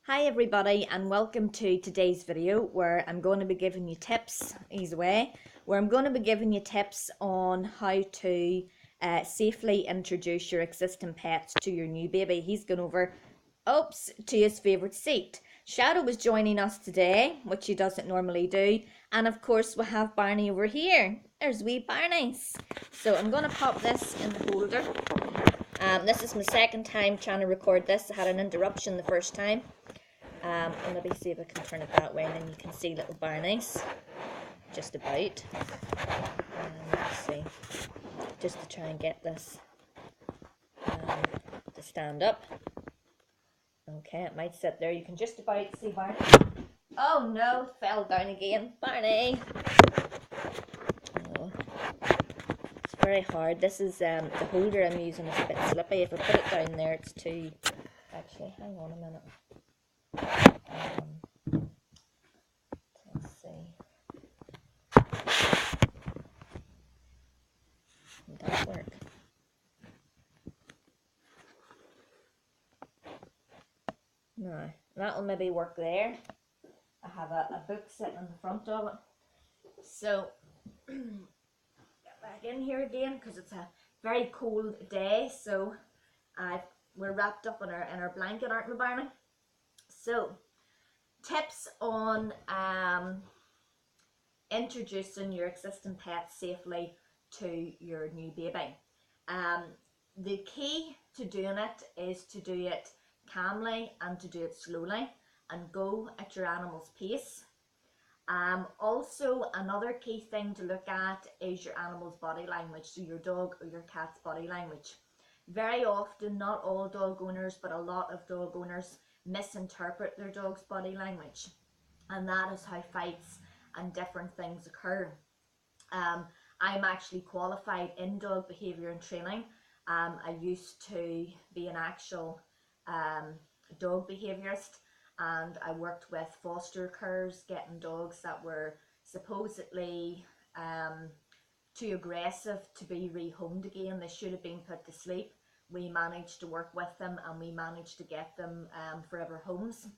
Hi everybody and welcome to today's video where I'm going to be giving you tips, ease away, where I'm going to be giving you tips on how to safely introduce your existing pets to your new baby. He's gone over, to his favourite seat. Shadow was joining us today, which he doesn't normally do, and of course we have Barney over here. There's wee Barney's. So I'm going to pop this in the holder. This is my second time trying to record this. I had an interruption the first time. And maybe see if I can turn it that way, and then you can see little Barney's just about. Let's see, just to try and get this to stand up. Okay, it might sit there. You can just about see Barney. Oh no, fell down again. Barney! Oh, it's very hard. This is the holder I'm using is a bit slippy. If I put it down there, it's too. Actually, hang on a minute. Let's see. Would that work? No, that'll maybe work there. I have a book sitting in the front of it. So, get back in here again because it's a very cold day. So, we're wrapped up in our blanket, aren't we, Barney? So, tips on introducing your existing pet safely to your new baby. The key to doing it is to do it calmly and to do it slowly and go at your animal's pace. Also, another key thing to look at is your animal's body language, so your dog or your cat's body language. Very often, not all dog owners, but a lot of dog owners misinterpret their dog's body language, and that is how fights and different things occur. I'm actually qualified in dog behaviour and training. I used to be an actual dog behaviourist, and I worked with foster carers getting dogs that were supposedly too aggressive to be rehomed again. They should have been put to sleep. We managed to work with them and we managed to get them forever homes.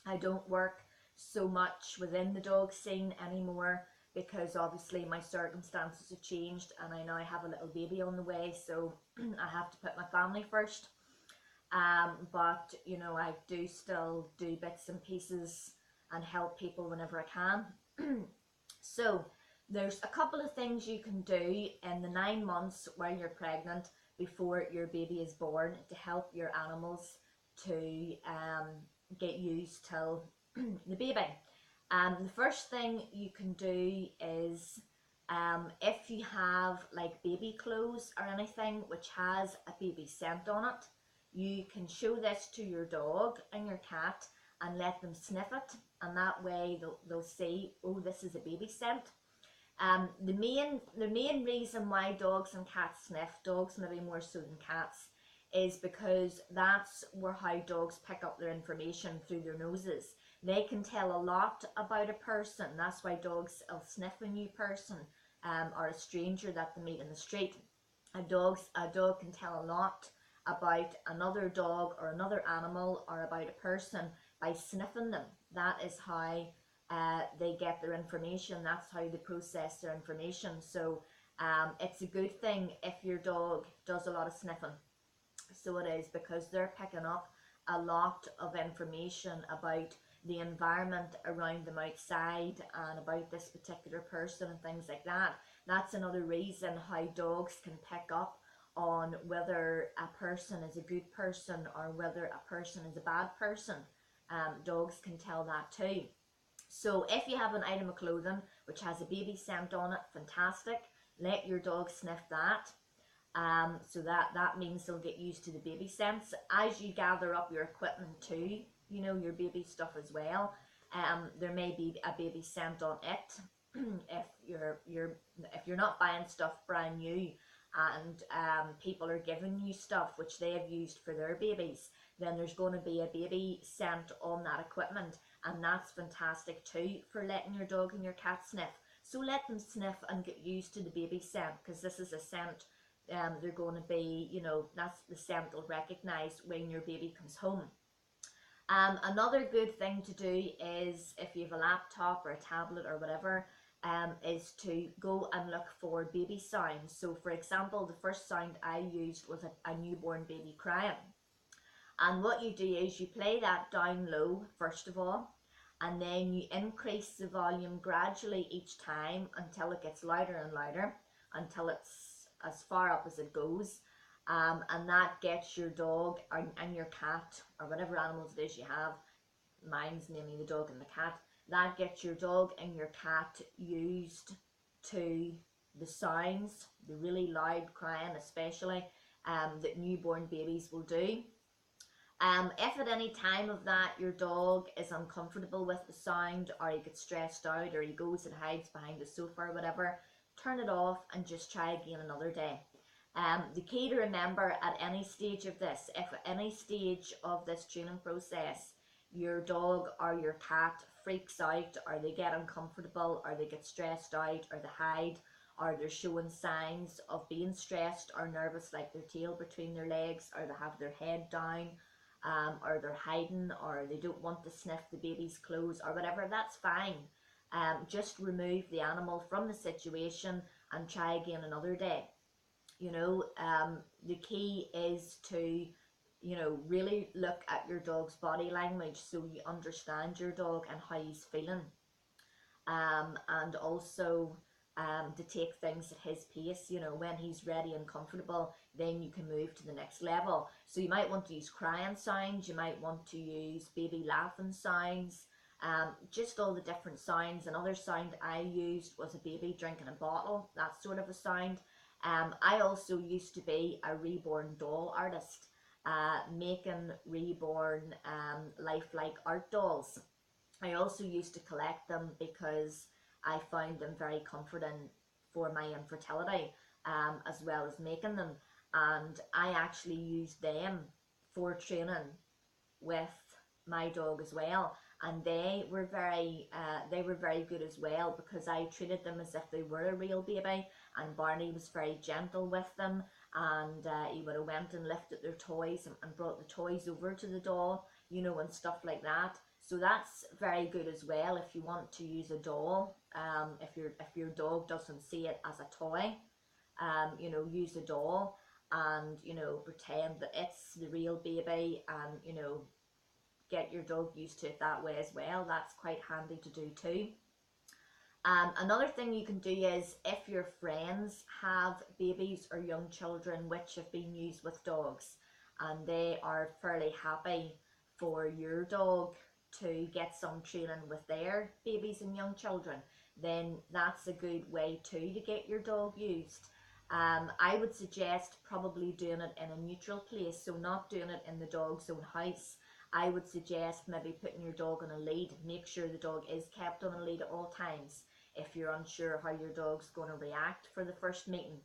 I don't work so much within the dog scene anymore because obviously my circumstances have changed and I now have a little baby on the way, so I have to put my family first. But you know, I do still do bits and pieces and help people whenever I can. So there's a couple of things you can do in the 9 months while you're pregnant before your baby is born to help your animals to get used till the baby. The first thing you can do is if you have like baby clothes or anything which has a baby scent on it, you can show this to your dog and your cat and let them sniff it, and that way they'll see, oh, this is a baby scent. The main reason why dogs and cats sniff, dogs maybe more so than cats, is because that's how dogs pick up their information, through their noses. They can tell a lot about a person. That's why dogs will sniff a new person or a stranger that they meet in the street. A dog can tell a lot about another dog or another animal or about a person by sniffing them. That is how they get their information. That's how they process their information. So it's a good thing if your dog does a lot of sniffing. So it is, because they're picking up a lot of information about the environment around them outside and about this particular person and things like that. That's another reason how dogs can pick up on whether a person is a good person or whether a person is a bad person. Dogs can tell that too. So if you have an item of clothing which has a baby scent on it, fantastic. Let your dog sniff that. So that means they'll get used to the baby scents. As you gather up your equipment too, you know, your baby stuff as well, there may be a baby scent on it. If you're not buying stuff brand new and people are giving you stuff which they have used for their babies, then there's going to be a baby scent on that equipment, and that's fantastic too for letting your dog and your cat sniff. So let them sniff and get used to the baby scent, because this is a scent they're going to be, you know, that's the scent they'll recognize when your baby comes home. Another good thing to do is, if you have a laptop or a tablet or whatever, is to go and look for baby sounds. So for example, the first sound I used was a newborn baby crying. And what you do is you play that down low first of all, and then you increase the volume gradually each time until it gets louder and louder, until it's as far up as it goes. And that gets your dog and your cat, or whatever animals it is you have, mine's mainly the dog and the cat, that gets your dog and your cat used to the sounds, the really loud crying especially, that newborn babies will do. If at any time of that your dog is uncomfortable with the sound, or he gets stressed out, or he goes and hides behind the sofa or whatever, turn it off and just try again another day. The key to remember at any stage of this, if at any stage of this training process your dog or your cat freaks out, or they get uncomfortable, or they get stressed out, or they hide, or they're showing signs of being stressed or nervous, like their tail between their legs, or they have their head down, or they're hiding, or they don't want to sniff the baby's clothes or whatever, that's fine. Just remove the animal from the situation and try again another day. The key is to, really look at your dog's body language so you understand your dog and how he's feeling. And also to take things at his pace. When he's ready and comfortable, then you can move to the next level. So you might want to use crying sounds, you might want to use baby laughing sounds, just all the different sounds. Another sound I used was a baby drinking a bottle, that sort of a sound. I also used to be a reborn doll artist, making reborn lifelike art dolls. I also used to collect them because I found them very comforting for my infertility, as well as making them. And I actually used them for training with my dog as well, and they were very good as well, because I treated them as if they were a real baby, and Barney was very gentle with them, and he would have went and lifted their toys and brought the toys over to the doll, and stuff like that. So that's very good as well if you want to use a doll. If your dog doesn't see it as a toy, use a doll, and pretend that it's the real baby, and get your dog used to it that way as well. That's quite handy to do too. Another thing you can do is, if your friends have babies or young children which have been used with dogs, and they are fairly happy for your dog to get some training with their babies and young children, then that's a good way too to get your dog used. I would suggest probably doing it in a neutral place, so not doing it in the dog's own house. I would suggest maybe putting your dog on a lead. Make sure the dog is kept on a lead at all times. If you're unsure how your dog's going to react for the first meeting,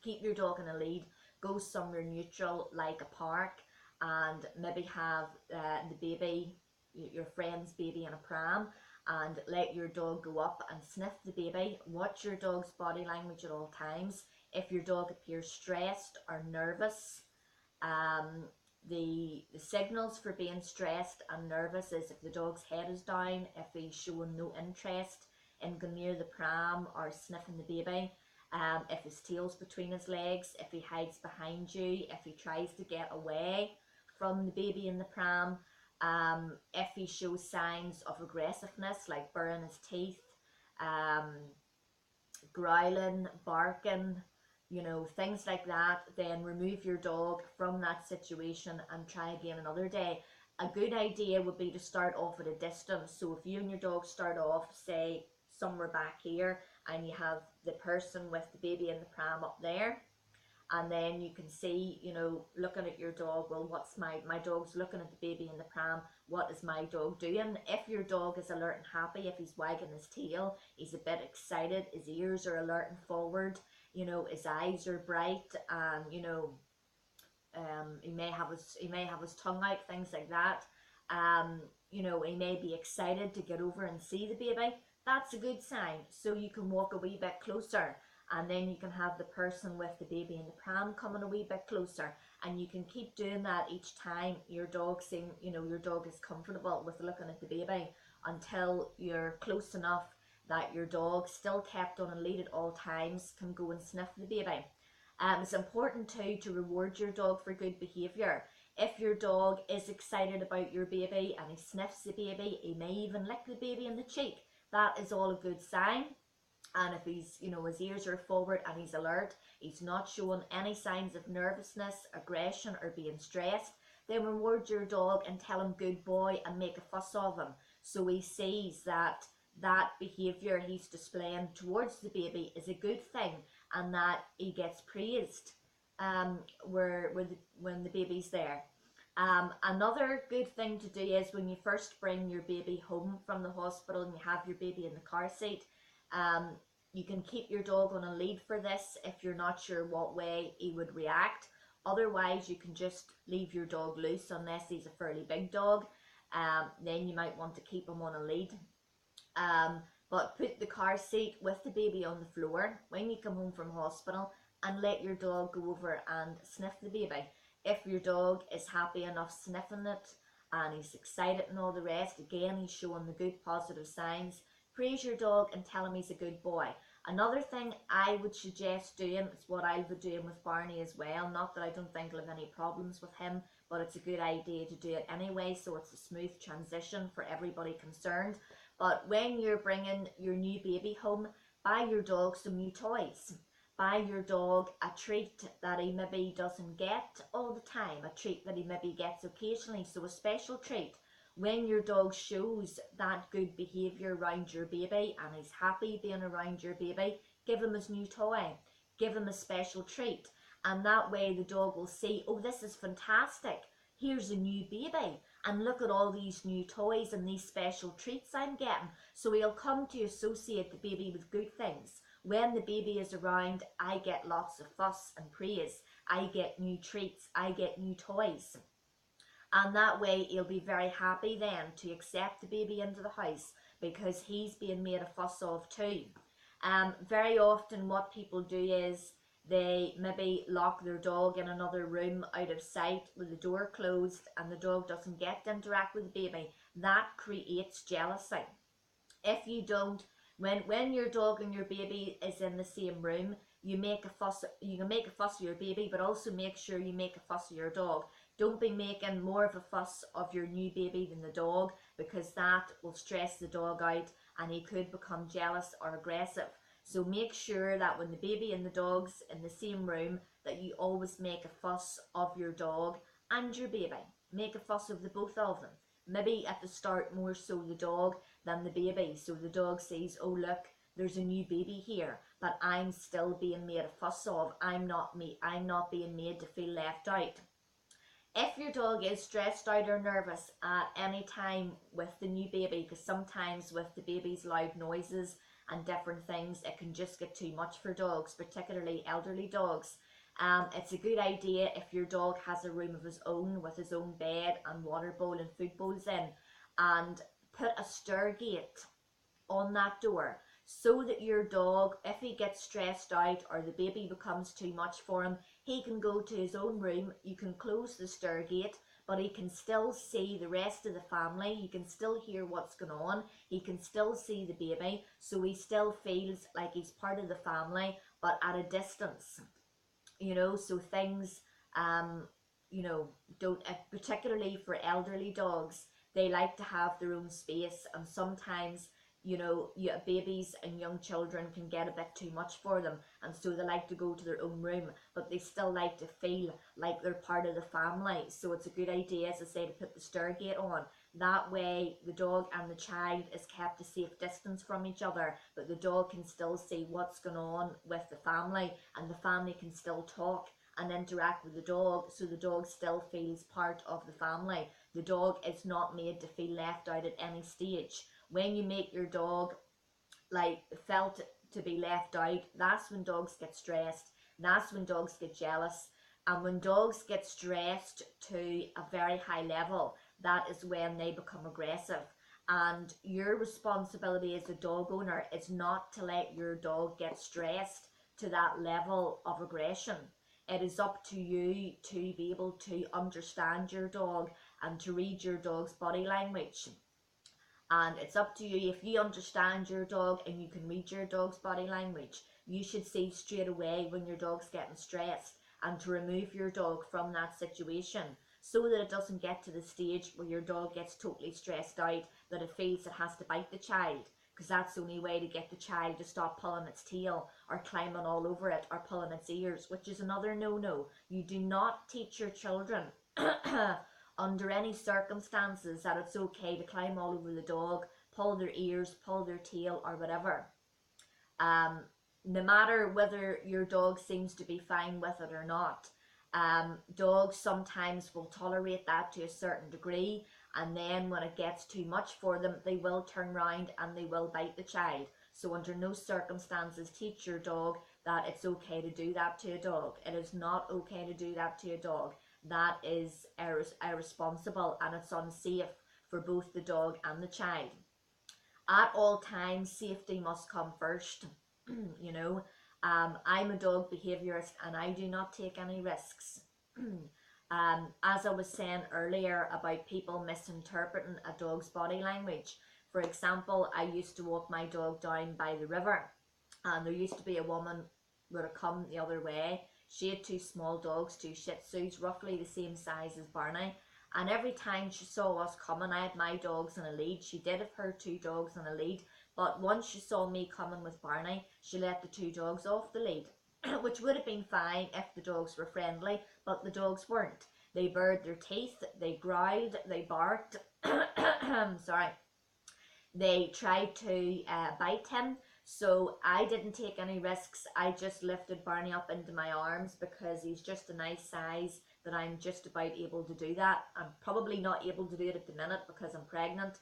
keep your dog on a lead. Go somewhere neutral like a park, and maybe have the baby, your friend's baby, in a pram, and let your dog go up and sniff the baby. Watch your dog's body language at all times. If your dog appears stressed or nervous, the signals for being stressed and nervous is if the dog's head is down, if he's showing no interest in going near the pram or sniffing the baby, if his tail's between his legs, if he hides behind you, if he tries to get away from the baby in the pram, if he shows signs of aggressiveness like baring his teeth, growling, barking, things like that, then remove your dog from that situation and try again another day. A good idea would be to start off at a distance. So if you and your dog start off, say, somewhere back here, and you have the person with the baby in the pram up there, and then you can see, looking at your dog, well, what's my dog's looking at the baby in the pram, what is my dog doing? If your dog is alert and happy, if he's wagging his tail, he's a bit excited, his ears are alert and forward, his eyes are bright, and he may have his tongue out, things like that. He may be excited to get over and see the baby. That's a good sign. So you can walk a wee bit closer, and then you can have the person with the baby in the pram coming a wee bit closer, and you can keep doing that each time your dog your dog is comfortable with looking at the baby, until you're close enough that your dog, still kept on a lead at all times, can go and sniff the baby. It's important too to reward your dog for good behaviour. If your dog is excited about your baby and he sniffs the baby, he may even lick the baby in the cheek. That is all a good sign. And if his ears are forward and he's alert, he's not showing any signs of nervousness, aggression, or being stressed, then reward your dog and tell him good boy and make a fuss of him, so he sees that that behaviour he's displaying towards the baby is a good thing, and that he gets praised when the baby's there. Another good thing to do is when you first bring your baby home from the hospital and you have your baby in the car seat, you can keep your dog on a lead for this if you're not sure what way he would react. Otherwise, you can just leave your dog loose unless he's a fairly big dog. Then you might want to keep him on a lead. But put the car seat with the baby on the floor when you come home from hospital, and let your dog go over and sniff the baby. If your dog is happy enough sniffing it and he's excited and all the rest, again, he's showing the good positive signs. Praise your dog and tell him he's a good boy. Another thing I would suggest doing, is what I'll be doing with Barney as well. Not that I don't think I'll have any problems with him, but it's a good idea to do it anyway, so it's a smooth transition for everybody concerned. But when you're bringing your new baby home, buy your dog some new toys. Buy your dog a treat that he maybe doesn't get all the time, a treat that he maybe gets occasionally, so a special treat. When your dog shows that good behaviour around your baby and he's happy being around your baby, give him his new toy, give him a special treat, and that way the dog will see, oh, this is fantastic, here's a new baby, and look at all these new toys and these special treats I'm getting. So he'll come to associate the baby with good things. When the baby is around, I get lots of fuss and praise, I get new treats, I get new toys. And that way he'll be very happy then to accept the baby into the house, because he's being made a fuss of too. Very often what people do is they maybe lock their dog in another room out of sight with the door closed, and the dog doesn't get to interact with the baby. That creates jealousy. If you don't, when your dog and your baby is in the same room, you can make a fuss of your baby, but also make sure you make a fuss of your dog. Don't be making more of a fuss of your new baby than the dog, because that will stress the dog out and he could become jealous or aggressive. So make sure that when the baby and the dog's in the same room, that you always make a fuss of your dog and your baby. Make a fuss of the both of them. Maybe at the start more so the dog than the baby, so the dog sees, oh look, there's a new baby here, but I'm still being made a fuss of. I'm not being made to feel left out. If your dog is stressed out or nervous at any time with the new baby, because sometimes with the baby's loud noises and different things, it can just get too much for dogs, particularly elderly dogs. It's a good idea if your dog has a room of his own with his own bed and water bowl and food bowls in, and put a stair gate on that door, so that your dog, if he gets stressed out or the baby becomes too much for him, he can go to his own room. You can close the stair gate, but he can still see the rest of the family. He can still hear what's going on. He can still see the baby, so he still feels like he's part of the family, but at a distance. So things, don't, particularly for elderly dogs, they like to have their own space, and sometimes babies and young children can get a bit too much for them, and so they like to go to their own room, but they still like to feel like they're part of the family. So it's a good idea, as I say, to put the stair gate on. That way the dog and the child is kept a safe distance from each other, but the dog can still see what's going on with the family, and the family can still talk and interact with the dog, so the dog still feels part of the family. The dog is not made to feel left out at any stage. When you make your dog felt to be left out, that's when dogs get stressed, that's when dogs get jealous, and when dogs get stressed to a very high level, that is when they become aggressive. And your responsibility as a dog owner is not to let your dog get stressed to that level of aggression. it is up to you to be able to understand your dog and to read your dog's body language. And it's up to you, if you understand your dog and you can read your dog's body language, you should see straight away when your dog's getting stressed and to remove your dog from that situation, so that it doesn't get to the stage where your dog gets totally stressed out that it feels it has to bite the child, because that's the only way to get the child to stop pulling its tail or climbing all over it or pulling its ears, which is another no-no. You do not teach your children under any circumstances that it's okay to climb all over the dog, pull their ears, pull their tail, or whatever. No matter whether your dog seems to be fine with it or not, dogs sometimes will tolerate that to a certain degree, and then when it gets too much for them, they will turn around and they will bite the child. So under no circumstances teach your dog that it's okay to do that to a dog. It is not okay to do that to a dog. That is irresponsible, and it's unsafe for both the dog and the child. At all times, safety must come first. You know, I'm a dog behaviourist and I do not take any risks. As I was saying earlier about people misinterpreting a dog's body language. For example, I used to walk my dog down by the river, and there used to be a woman would have come the other way. She had two small dogs, two Shih Tzus, roughly the same size as Barney. And every time she saw us coming, I had my dogs in a lead. She did have her two dogs in a lead. But once she saw me coming with Barney, she let the two dogs off the lead, which would have been fine if the dogs were friendly, but the dogs weren't. They bared their teeth, they growled, they barked. Sorry. They tried to bite him. So I didn't take any risks. I just lifted Barney up into my arms because he's just a nice size that I'm just about able to do that. I'm probably not able to do it at the minute because I'm pregnant.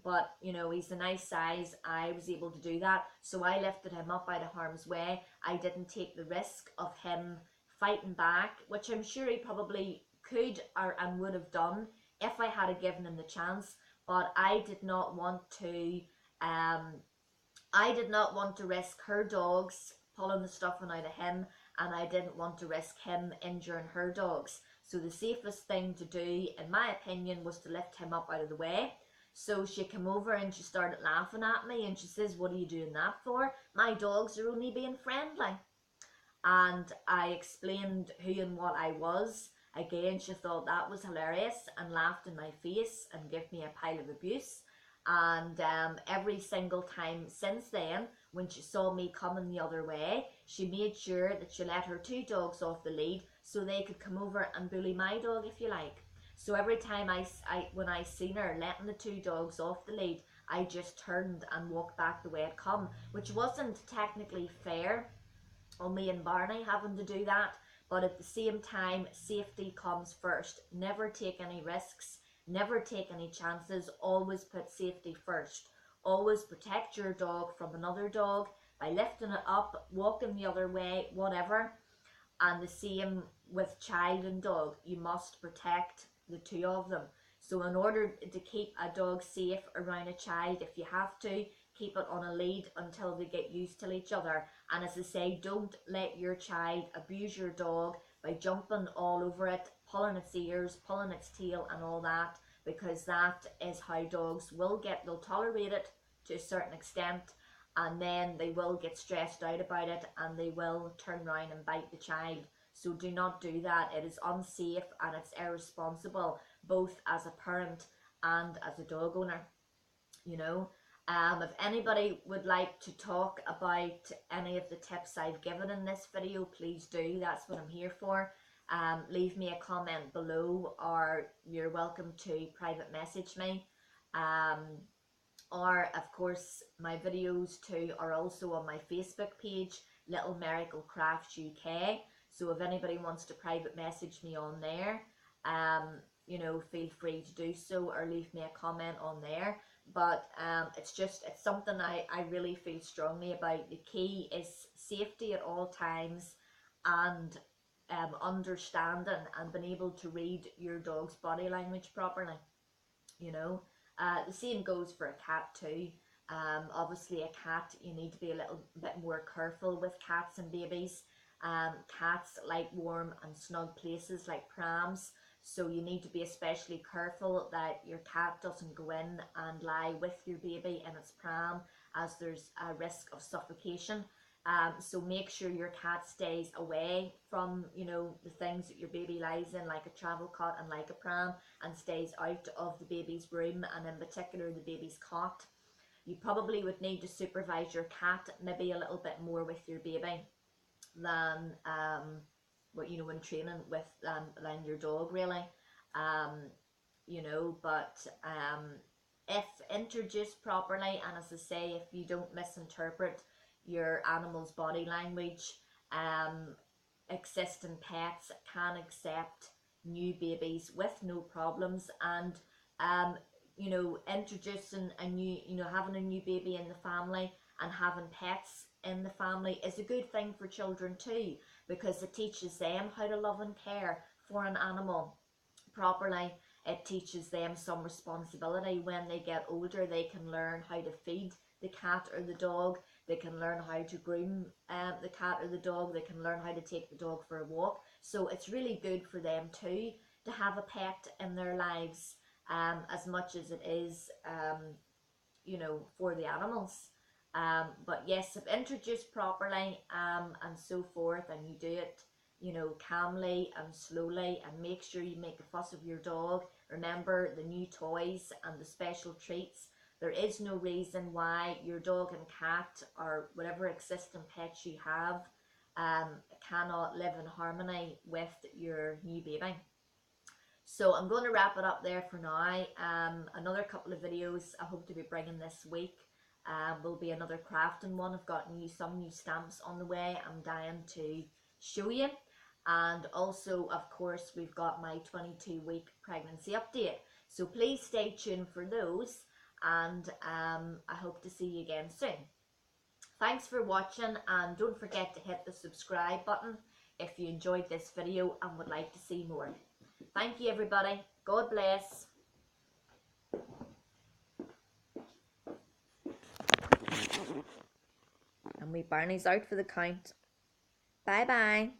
But you know, he's a nice size. I was able to do that. So I lifted him up out of harm's way. I didn't take the risk of him fighting back, which I'm sure he probably could and would have done if I had given him the chance. But I did not want to risk her dogs pulling the stuffing out of him, and I didn't want to risk him injuring her dogs. So the safest thing to do, in my opinion, was to lift him up out of the way. So she came over and she started laughing at me and she says, "What are you doing that for? My dogs are only being friendly." And I explained who and what I was. Again, she thought that was hilarious and laughed in my face and gave me a pile of abuse. And every single time since then, when she saw me coming the other way, she made sure that she let her two dogs off the lead so they could come over and bully my dog, if you like. So every time when I seen her letting the two dogs off the lead, I just turned and walked back the way it come, which wasn't technically fair on me and Barney having to do that. But at the same time, safety comes first. Never take any risks. Never take any chances. Always put safety first. Always protect your dog from another dog by lifting it up, walking the other way, whatever. And the same with child and dog. You must protect the two of them. So in order to keep a dog safe around a child, if you have to, keep it on a lead until they get used to each other. And as I say, don't let your child abuse your dog by jumping all over it, pulling its ears, pulling its tail and all that, because that is how dogs will get, they'll tolerate it to a certain extent, and then they will get stressed out about it and they will turn around and bite the child. So do not do that. It is unsafe and it's irresponsible, both as a parent and as a dog owner, you know. If anybody would like to talk about any of the tips I've given in this video, please do. That's what I'm here for. Leave me a comment below, or you're welcome to private message me. Or of course my videos too are also on my Facebook page, Little Miracle Crafts UK. So if anybody wants to private message me on there, you know, feel free to do so, or leave me a comment on there. But it's something I really feel strongly about. The key is safety at all times, and understanding and being able to read your dog's body language properly, you know. The same goes for a cat too. Obviously a cat, you need to be a little bit more careful with cats and babies. Cats like warm and snug places like prams, so you need to be especially careful that your cat doesn't go in and lie with your baby in its pram, as there's a risk of suffocation. So make sure your cat stays away from, you know, the things that your baby lies in, like a travel cot and like a pram, and stays out of the baby's room, and in particular the baby's cot. You probably would need to supervise your cat maybe a little bit more with your baby than what, you know, when training with than your dog really. um you know, but if introduced properly, and as I say, if you don't misinterpret your animal's body language, um existing pets can accept new babies with no problems. And um you know, introducing a new, you know, having a new baby in the family and having pets in the family is a good thing for children too, because it teaches them how to love and care for an animal properly. It teaches them some responsibility. When they get older, they can learn how to feed the cat or the dog. They can learn how to groom the cat or the dog. They can learn how to take the dog for a walk. So it's really good for them too to have a pet in their lives, as much as it is, you know, for the animals. But yes, if introduced properly, and so forth, and you do it, you know, calmly and slowly, and make sure you make a fuss of your dog. Remember the new toys and the special treats. There is no reason why your dog and cat, or whatever existing pets you have, cannot live in harmony with your new baby. So I'm going to wrap it up there for now. Another couple of videos I hope to be bringing this week will be another crafting one. I've got some new stamps on the way I'm dying to show you. And also, of course, we've got my 22-week pregnancy update. So please stay tuned for those, and I hope to see you again soon. Thanks for watching, and don't forget to hit the subscribe button if you enjoyed this video and would like to see more. Thank you, everybody. God bless. And we Barney's out for the count. Bye bye.